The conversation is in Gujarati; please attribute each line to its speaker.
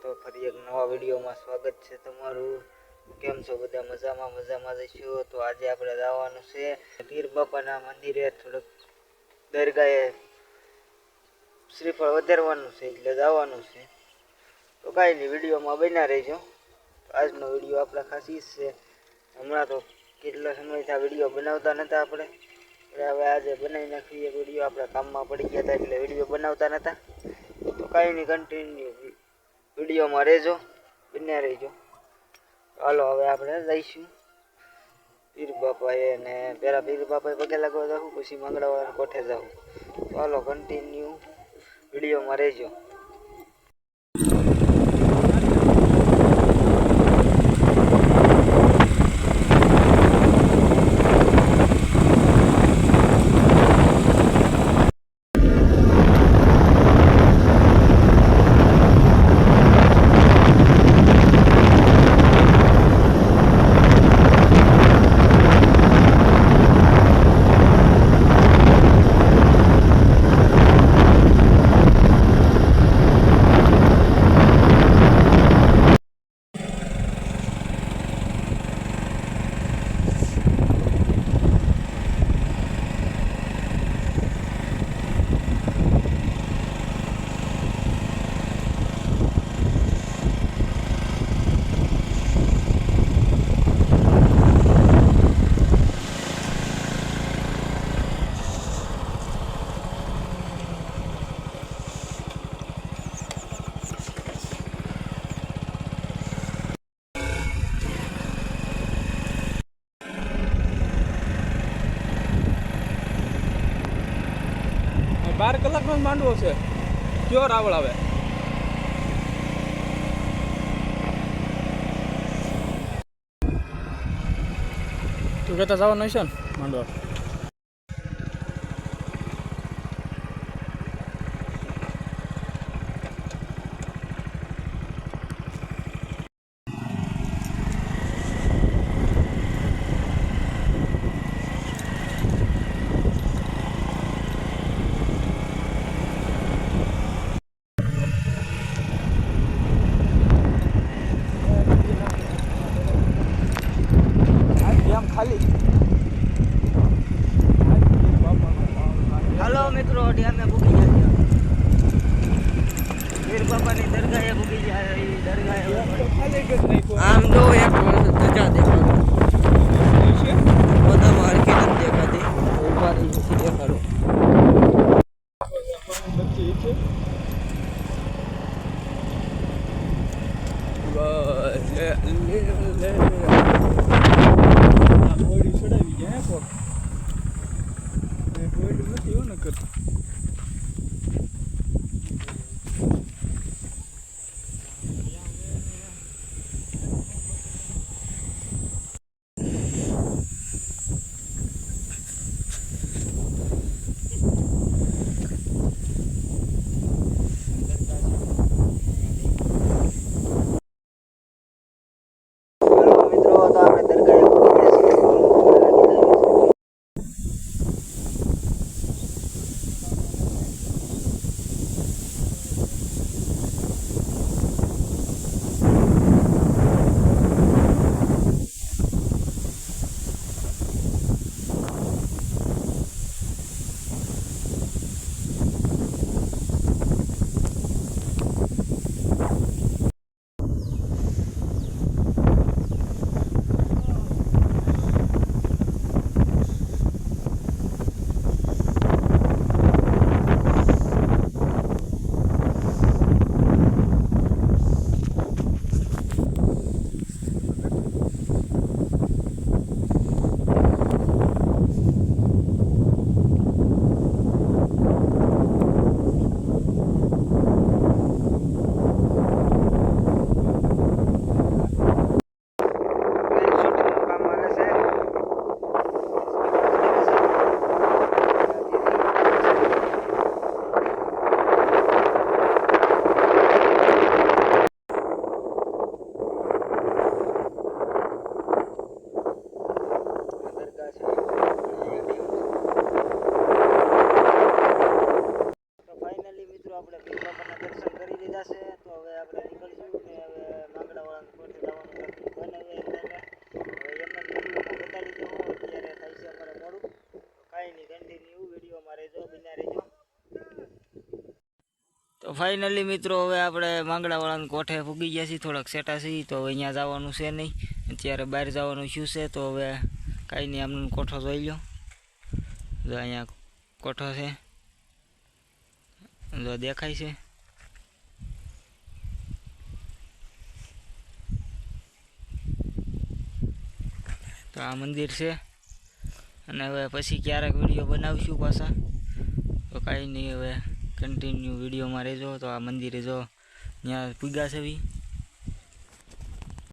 Speaker 1: તો ફરી એક નવા વિડીયોમાં સ્વાગત છે તમારું। કેમ છો બધા? મજામાં જઈશો। તો આજે આપણે જવાનું છે પીર બાપાના મંદિરે, થોડુંક દરગાહે શ્રીફળ વધારવાનું છે એટલે જવાનું છે। તો કાંઈ નહીં, વિડીયોમાં બન્યા રહેજો। આજનો વિડીયો આપણે ખાસ ઈ છે, હમણાં તો કેટલા સમયથી આ વિડીયો બનાવતા નહોતા આપણે, એટલે હવે આજે બનાવી નાખીએ વિડીયો। આપણે કામમાં પડી ગયા હતા એટલે વિડીયો બનાવતા નહોતા। તો કાંઈ નહીં, કન્ટિન્યુ વિડીયોમાં રહેજો, બન્યા રહેજો। હાલો હવે આપણે જઈશું પીર બાપાએ, ને પહેલાં પીર બાપાએ પગે લાગવા જાઉં, પછી મંગળવારના કોઠે જાઉં। તો હાલો કન્ટિન્યુ વિડીયોમાં રહેજો।
Speaker 2: બાર કલાકનો માંડવો છે, કયો રાવળ આવે। તું કહેતા જવાનું હશે ને માંડવા?
Speaker 1: હાલો મિત્રો, ડેમે ભૂગી ગયા, પીર બાપાની દરગાહે ભૂગી ગયા। આમ તો એક ધજા દેખાડો, બધામાં હરખી નથી દેખાતી, ઉભા રહી નથી દેખાડો।
Speaker 2: ચડાવી ગયા કોક નથી હો ને કર।
Speaker 1: આપણે નીકળશું ને હવે માંગડાવાળાને કોઠે જવાનું નક્કી બનાવીએ હવે એમને વિડીયોમાં બતાવી દઉં અત્યારે થાય છે અમારે મોડું તો કાંઈ નહીં કન્ટિન્યુ વિડીયોમાં રહેજો બન્યા રહેજો તો ફાઇનલી મિત્રો હવે આપણે માંગડાવાળાને કોઠે પૂગી ગયા છીએ થોડાક સેટા છીએ તો હવે અહીંયા જવાનું છે નહીં અત્યારે બહાર જવાનું શું છે તો હવે કાંઈ નહીં આમનો કોઠો જોઈ લો જો અહીંયા કોઠો છે જો દેખાય છે તો આ મંદિર છે અને હવે પછી ક્યારેક વિડીયો બનાવશું પાછા તો કાંઈ નહીં હવે કન્ટિન્યુ વિડીયોમાં રહેજો તો આ મંદિરે જો ત્યાં પૂગ્યા છે બી